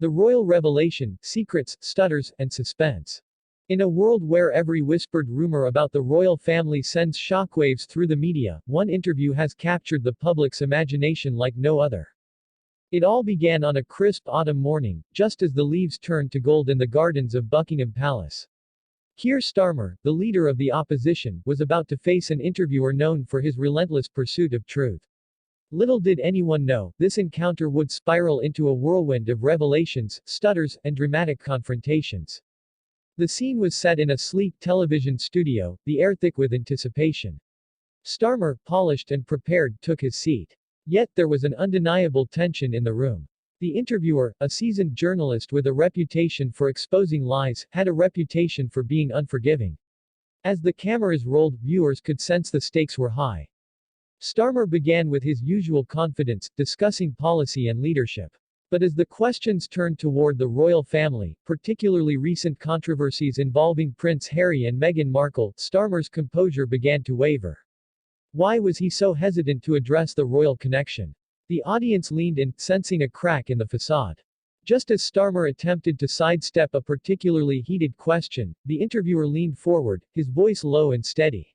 The royal revelation, secrets, stutters, and suspense. In a world where every whispered rumor about the royal family sends shockwaves through the media, one interview has captured the public's imagination like no other. It all began on a crisp autumn morning, just as the leaves turned to gold in the gardens of Buckingham Palace. Keir Starmer, the leader of the opposition, was about to face an interviewer known for his relentless pursuit of truth. Little did anyone know, this encounter would spiral into a whirlwind of revelations, stutters, and dramatic confrontations. The scene was set in a sleek television studio, the air thick with anticipation. Starmer, polished and prepared, took his seat. Yet there was an undeniable tension in the room. The interviewer, a seasoned journalist with a reputation for exposing lies, had a reputation for being unforgiving. As the cameras rolled, viewers could sense the stakes were high. Starmer began with his usual confidence, discussing policy and leadership. But as the questions turned toward the royal family, particularly recent controversies involving Prince Harry and Meghan Markle, Starmer's composure began to waver. Why was he so hesitant to address the royal connection? The audience leaned in, sensing a crack in the facade. Just as Starmer attempted to sidestep a particularly heated question, the interviewer leaned forward, his voice low and steady.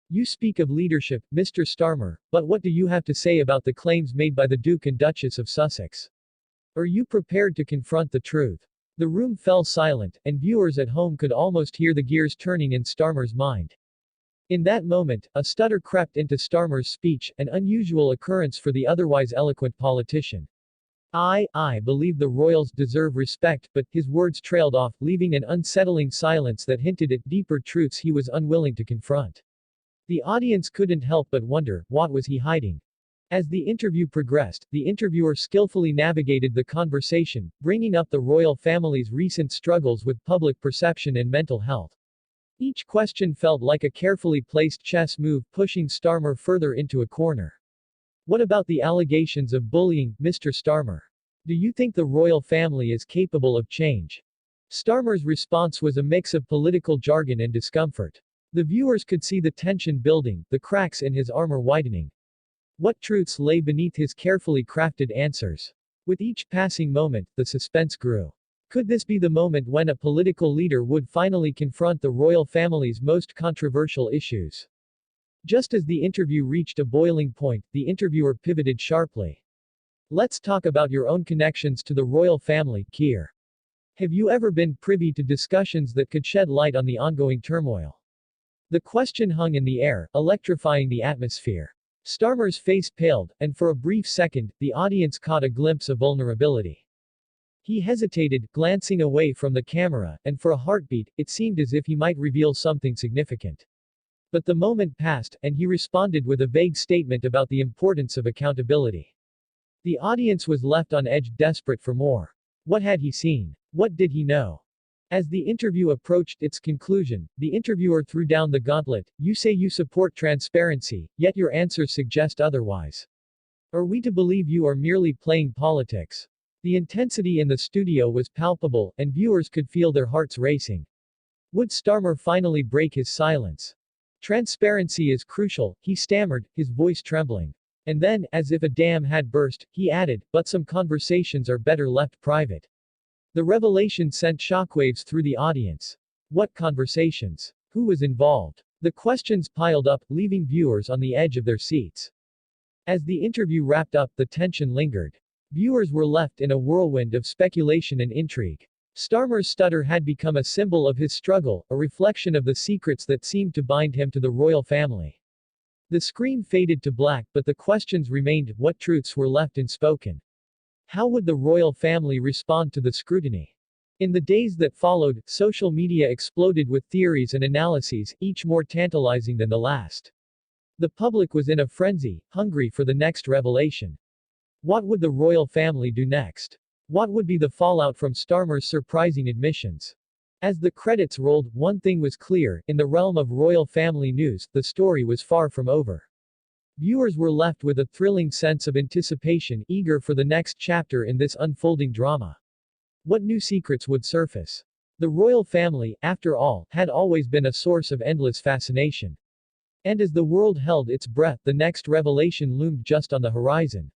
"You speak of leadership, Mr. Starmer, but what do you have to say about the claims made by the Duke and Duchess of Sussex? Are you prepared to confront the truth?" The room fell silent, and viewers at home could almost hear the gears turning in Starmer's mind. In that moment, a stutter crept into Starmer's speech, an unusual occurrence for the otherwise eloquent politician. I believe the royals deserve respect, but his words trailed off, leaving an unsettling silence that hinted at deeper truths he was unwilling to confront. The audience couldn't help but wonder, what was he hiding? As the interview progressed, the interviewer skillfully navigated the conversation, bringing up the royal family's recent struggles with public perception and mental health. Each question felt like a carefully placed chess move, pushing Starmer further into a corner. "What about the allegations of bullying, Mr. Starmer? Do you think the royal family is capable of change?" Starmer's response was a mix of political jargon and discomfort. The viewers could see the tension building, the cracks in his armor widening. What truths lay beneath his carefully crafted answers? With each passing moment, the suspense grew. Could this be the moment when a political leader would finally confront the royal family's most controversial issues? Just as the interview reached a boiling point, the interviewer pivoted sharply. "Let's talk about your own connections to the royal family, Keir. Have you ever been privy to discussions that could shed light on the ongoing turmoil?" The question hung in the air, electrifying the atmosphere. Starmer's face paled, and for a brief second, the audience caught a glimpse of vulnerability. He hesitated, glancing away from the camera, and for a heartbeat, it seemed as if he might reveal something significant. But the moment passed, and he responded with a vague statement about the importance of accountability. The audience was left on edge, desperate for more. What had he seen? What did he know? As the interview approached its conclusion, the interviewer threw down the gauntlet. "You say you support transparency, yet your answers suggest otherwise. Are we to believe you are merely playing politics?" The intensity in the studio was palpable, and viewers could feel their hearts racing. Would Starmer finally break his silence? "Transparency is crucial," he stammered, his voice trembling. And then, as if a dam had burst, he added, "But some conversations are better left private." The revelation sent shockwaves through the audience. What conversations? Who was involved? The questions piled up, leaving viewers on the edge of their seats. As the interview wrapped up, the tension lingered. Viewers were left in a whirlwind of speculation and intrigue. Starmer's stutter had become a symbol of his struggle, a reflection of the secrets that seemed to bind him to the royal family. The screen faded to black, but the questions remained. What truths were left unspoken? How would the royal family respond to the scrutiny? In the days that followed, social media exploded with theories and analyses, each more tantalizing than the last. The public was in a frenzy, hungry for the next revelation. What would the royal family do next? What would be the fallout from Starmer's surprising admissions? As the credits rolled, one thing was clear: in the realm of royal family news, the story was far from over. Viewers were left with a thrilling sense of anticipation, eager for the next chapter in this unfolding drama. What new secrets would surface? The royal family, after all, had always been a source of endless fascination. And as the world held its breath, the next revelation loomed just on the horizon.